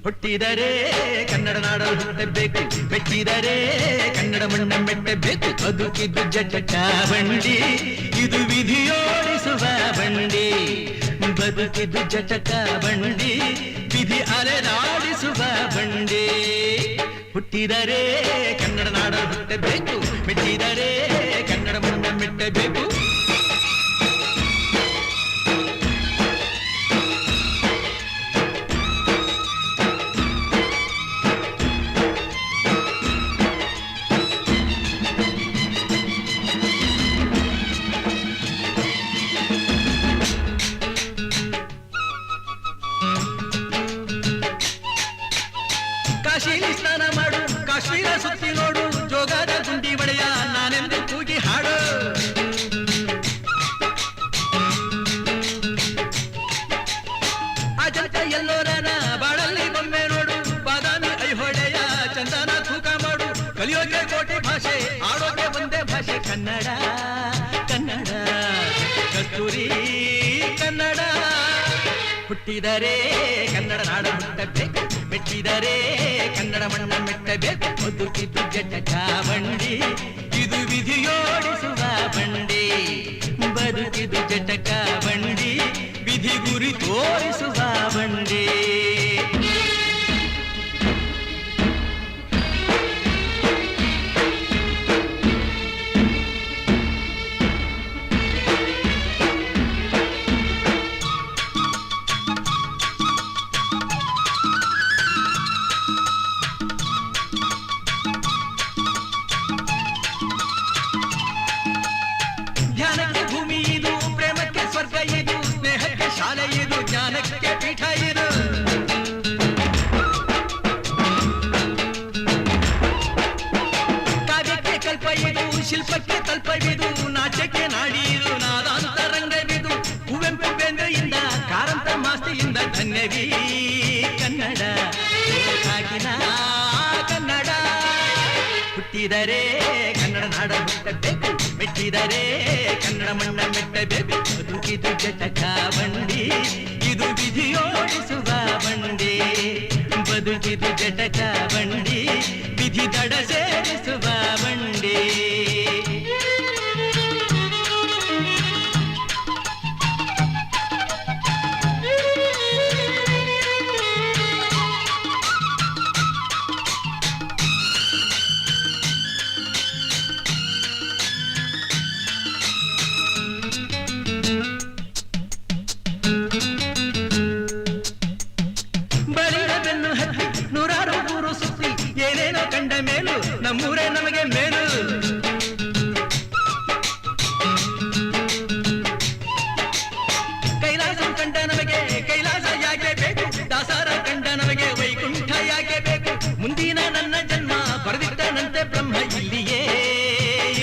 ಹುಟ್ಟಿದರೆ ಕನ್ನಡ ನಾಡಲು ಹುಟ್ಟಬೇಕು, ಮೆಟ್ಟಿದರೆ ಕನ್ನಡ ಮಣ್ಣ ಮೆಟ್ಟಬೇಕು. ಬದುಕಿದ್ದು ಜಟಕ ಬಂಡಿ, ಇದು ವಿಧಿಯೋಡಿಸುವ ಬಂಡಿ. ಬದುಕಿದ್ದು ಜಟಕ ಬಂಡಿ, ವಿಧಿ ಅಲೆದಾಡಿಸುವ ಬಂಡಿ. ಹುಟ್ಟಿದರೆ ಕನ್ನಡ ನಾಡಲು ಹುಟ್ಟಬೇಕು, ಮೆಟ್ಟಿದರೆ ಕನ್ನಡ ಮಣ್ಣ ಮೆಟ್ಟಬೇಕು. ಕಾಶಿಲಿ ಸ್ನಾನ ಮಾಡು, ಕಾಶ್ಮೀರ ಸುತ್ತಿ ನೋಡು, ಜೋಗದ ಗುಂಡಿ ಒಡೆಯ ನಾನೆಂದು ಕೂಗಿ ಹಾಡು. ಅಜಂತ ಎಲ್ಲೋರನ ಬಾಳಲ್ಲಿ ಬೊಮ್ಮೆ ನೋಡು, ಬಾದಾಮಿ ಐಹೊಳೆಯ ಚಂದನ ತೂಕ ಮಾಡು. ಕಲಿಯೋಕೆ ಕೋಟಿ ಭಾಷೆ, ಆಡೋಕೆ ಒಂದೇ ಭಾಷೆ ಕನ್ನಡ. ಕನ್ನಡ ಕಸ್ತೂರಿ ಕನ್ನಡ. ಹುಟ್ಟಿದರೆ ಕನ್ನಡ ನಾಡು ಹುಟ್ಟಬೇಕು, ಮೆಟ್ಟಿದರೆ ಕನ್ನಡ ಮಣ್ಣ ಮೆಟ್ಟಬೇಕು. ಬದುಕಿದ್ದು ಜಟಕ ಬಂಡಿ, ಇದು ವಿಧಿಯೋಡಿಸುವ ಬಂಡಿ. ಬದುಕಿದ್ದು ಜಟಕ ಬಂಡಿ, ವಿಧಿ ಗುರಿ ತೋರಿಸುವ ಬಂಡಿ. ಧ್ಯಾನಕ್ಕೆ ಭೂಮಿ ಇದು, ಪ್ರೇಮಕ್ಕೆ ಸ್ವರ್ಗ ಇದು, ಸ್ನೇಹಕ್ಕೆ ಶಾಲೆ ಇದು, ಜ್ಞಾನಕ್ಕೆ ಪೀಠ ಇದು. ಕಾವ್ಯಕ್ಕೆ ಕಲ್ಪ ಇದು, ಶಿಲ್ಪಕ್ಕೆ ಕಲ್ಪವಿದು, ನಾಟ್ಯಕ್ಕೆ ನಾಡಿ ಇದು, ನಾದಾಂತರಂಗವಿದು. ಕುವೆಂಪು ಬೇಂದ್ರೆಯಿಂದ, ಕಾರಂತ ಮಾಸ್ತಿಯಿಂದ ಧನ್ಯವೀ ಕನ್ನಡ. ಕಾಗಿನ ಕನ್ನಡ. ಹುಟ್ಟಿದರೆ ಕನ್ನಡ ನಾಡ ಹುಟ್ಟಬೇಕು, ಮೆಟ್ಟಿದರೆ ಕನ್ನಡ ಮಣ್ಣ ಮೆಟ್ಟಬೇಕು. ಬದುಕಿದು ಜಟಕ ಬಂಡಿ, ಇದು ವಿಧಿಯೋಡಿಸುವ ಬಂಡಿ. ಬದುಕಿದು ಜಟಕ ಬಂಡಿ, ವಿಧಿ ದಡ ಸೇರಿಸುವ ಬಂಡಿ. ಬೆನ್ನು ಹತ್ತಿ ನೂರಾರು ಊರು ಸುತ್ತಿ, ಏನೇನೋ ಕಂಡ ಮೇಲು ನಮ್ಮೂರೇ ನಮಗೆ ಮೇಲು. ಕೈಲಾಸ ಕಂಡ ನಮಗೆ ಕೈಲಾಸ ಯಾಕೆ ಬೇಕು, ದಾಸರ ಕಂಡ ನಮಗೆ ವೈಕುಂಠ ಯಾಕೆ ಬೇಕು. ಮುಂದಿನ ನನ್ನ ಜನ್ಮ ಬರೆದಿಟ್ಟನಂತೆ ಬ್ರಹ್ಮ ಇಲ್ಲಿಯೇ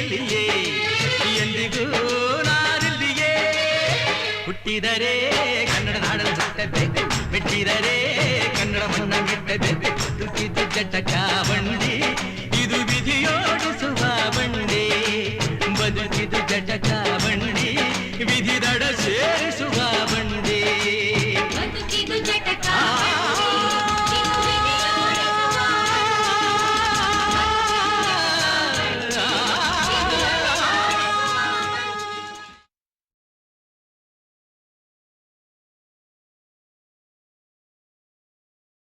ಇಲ್ಲಿಯೇ, ಎಂದಿಗೂ ನಾನಿಲ್ಲಿಯೇ. ಹುಟ್ಟಿದರೆ ಕನ್ನಡ ನಾಡಲು ಹುಟ್ಟಬೇಕು, ಮೆಟ್ಟಿದರೆ ಕನ್ನಡ ಮಣ್ಣ ಮೆಟ್ಟಬೇಕು. ಬದುಕಿದ್ದು ಜಟಕ ಬಂಡಿ,